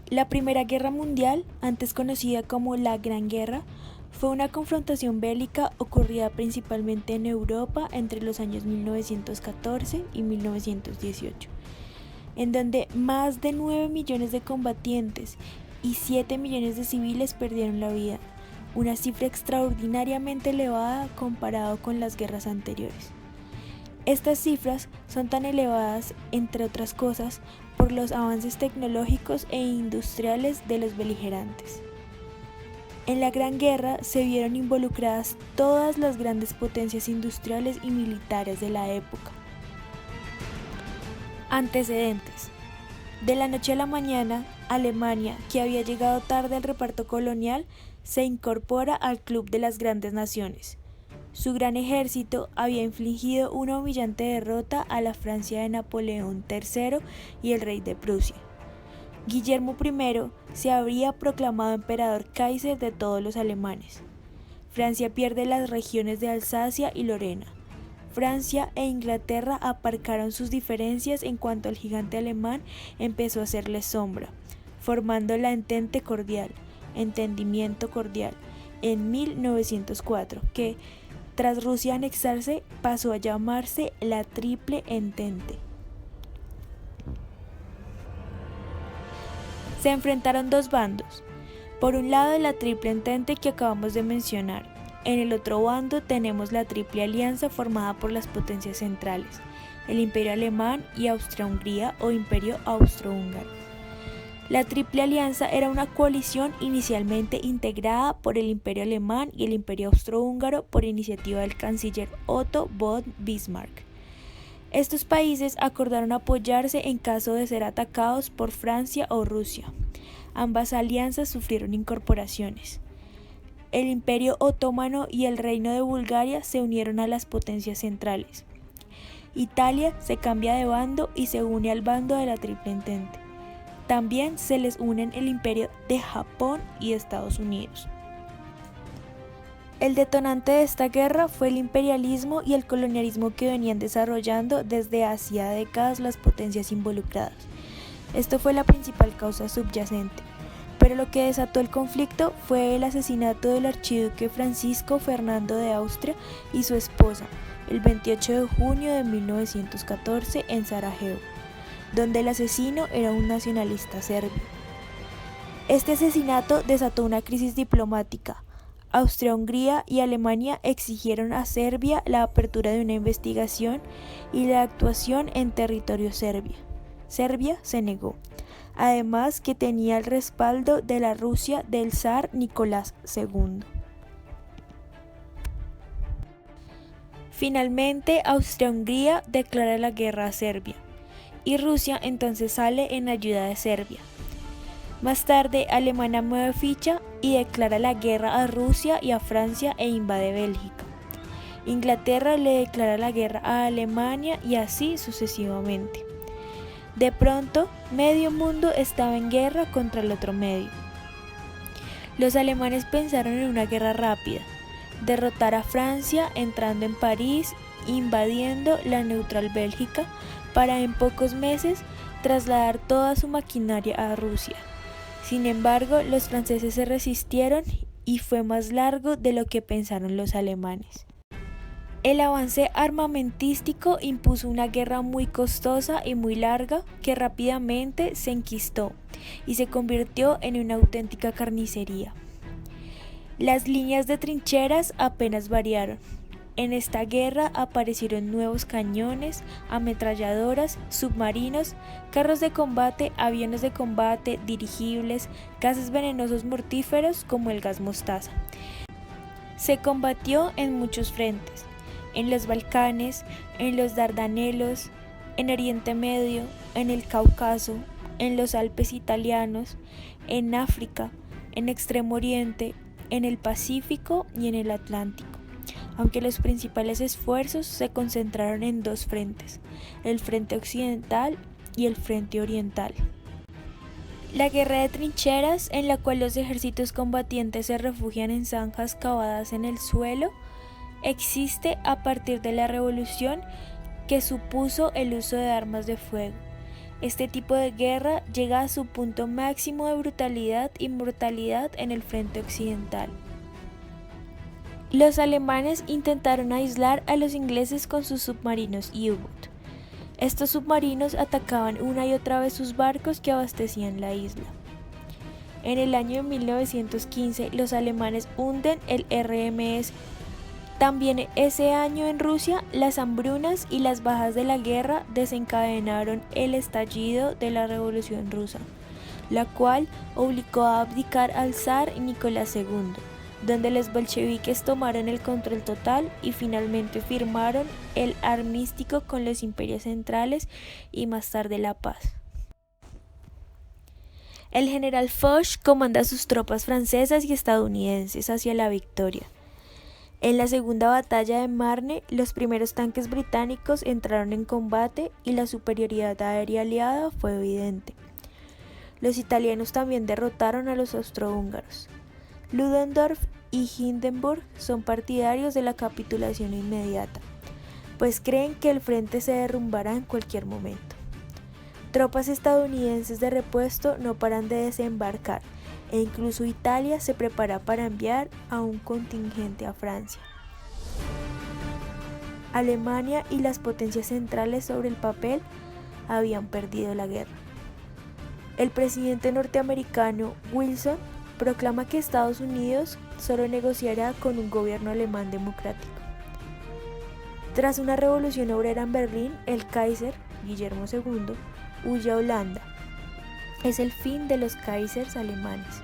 La Primera Guerra Mundial, antes conocida como la Gran Guerra, fue una confrontación bélica ocurrida principalmente en Europa entre los años 1914 y 1918, en donde más de 9 millones de combatientes y 7 millones de civiles perdieron la vida, una cifra extraordinariamente elevada comparado con las guerras anteriores. Estas cifras son tan elevadas, entre otras cosas, por los avances tecnológicos e industriales de los beligerantes. En la Gran Guerra se vieron involucradas todas las grandes potencias industriales y militares de la época. Antecedentes. De la noche a la mañana, Alemania, que había llegado tarde al reparto colonial, se incorpora al club de las grandes naciones. Su gran ejército había infligido una humillante derrota a la Francia de Napoleón III y el rey de Prusia. Guillermo I se habría proclamado emperador Kaiser de todos los alemanes. Francia pierde las regiones de Alsacia y Lorena. Francia e Inglaterra aparcaron sus diferencias en cuanto el gigante alemán empezó a hacerles sombra, formando la Entendimiento Cordial, en 1904, que, tras Rusia anexarse, pasó a llamarse la Triple Entente. Se enfrentaron dos bandos. Por un lado, la Triple Entente que acabamos de mencionar. En el otro bando tenemos la Triple Alianza formada por las potencias centrales, el Imperio Alemán y Austria-Hungría o Imperio Austrohúngaro. La Triple Alianza era una coalición inicialmente integrada por el Imperio Alemán y el Imperio Austrohúngaro por iniciativa del canciller Otto von Bismarck. Estos países acordaron apoyarse en caso de ser atacados por Francia o Rusia. Ambas alianzas sufrieron incorporaciones. El Imperio Otomano y el Reino de Bulgaria se unieron a las potencias centrales. Italia se cambia de bando y se une al bando de la Triple Entente. También se les unen el Imperio de Japón y Estados Unidos. El detonante de esta guerra fue el imperialismo y el colonialismo que venían desarrollando desde hacía décadas las potencias involucradas. Esto fue la principal causa subyacente, pero lo que desató el conflicto fue el asesinato del archiduque Francisco Fernando de Austria y su esposa, el 28 de junio de 1914 en Sarajevo, donde el asesino era un nacionalista serbio. Este asesinato desató una crisis diplomática. Austria-Hungría y Alemania exigieron a Serbia la apertura de una investigación y la actuación en territorio serbio. Serbia se negó, además que tenía el respaldo de la Rusia del zar Nicolás II. Finalmente, Austria-Hungría declara la guerra a Serbia, y Rusia entonces sale en ayuda de Serbia. Más tarde, Alemania mueve ficha y declara la guerra a Rusia y a Francia e invade Bélgica. Inglaterra le declara la guerra a Alemania y así sucesivamente. De pronto, medio mundo estaba en guerra contra el otro medio. Los alemanes pensaron en una guerra rápida, derrotar a Francia entrando en París, invadiendo la neutral Bélgica, para en pocos meses trasladar toda su maquinaria a Rusia. Sin embargo, los franceses se resistieron y fue más largo de lo que pensaron los alemanes. El avance armamentístico impuso una guerra muy costosa y muy larga que rápidamente se enquistó y se convirtió en una auténtica carnicería. Las líneas de trincheras apenas variaron. En esta guerra aparecieron nuevos cañones, ametralladoras, submarinos, carros de combate, aviones de combate, dirigibles, gases venenosos mortíferos como el gas mostaza. Se combatió en muchos frentes, en los Balcanes, en los Dardanelos, en Oriente Medio, en el Cáucaso, en los Alpes italianos, en África, en Extremo Oriente, en el Pacífico y en el Atlántico. Aunque los principales esfuerzos se concentraron en dos frentes, el frente occidental y el frente oriental. La guerra de trincheras, en la cual los ejércitos combatientes se refugian en zanjas cavadas en el suelo, existe a partir de la revolución que supuso el uso de armas de fuego. Este tipo de guerra llega a su punto máximo de brutalidad y mortalidad en el frente occidental. Los alemanes intentaron aislar a los ingleses con sus submarinos U-boot. Estos submarinos atacaban una y otra vez sus barcos que abastecían la isla. En el año de 1915, los alemanes hunden el RMS. También ese año en Rusia, las hambrunas y las bajas de la guerra desencadenaron el estallido de la Revolución Rusa, la cual obligó a abdicar al zar Nicolás II, donde los bolcheviques tomaron el control total y finalmente firmaron el armisticio con los imperios centrales y más tarde la paz. El general Foch comanda sus tropas francesas y estadounidenses hacia la victoria. En la segunda batalla de Marne, los primeros tanques británicos entraron en combate y la superioridad aérea aliada fue evidente. Los italianos también derrotaron a los austrohúngaros. Ludendorff y Hindenburg son partidarios de la capitulación inmediata, pues creen que el frente se derrumbará en cualquier momento. Tropas estadounidenses de repuesto no paran de desembarcar, e incluso Italia se prepara para enviar a un contingente a Francia. Alemania y las potencias centrales sobre el papel habían perdido la guerra. El presidente norteamericano Wilson proclama que Estados Unidos solo negociará con un gobierno alemán democrático. Tras una revolución obrera en Berlín, el Kaiser, Guillermo II, huye a Holanda. Es el fin de los Kaisers alemanes.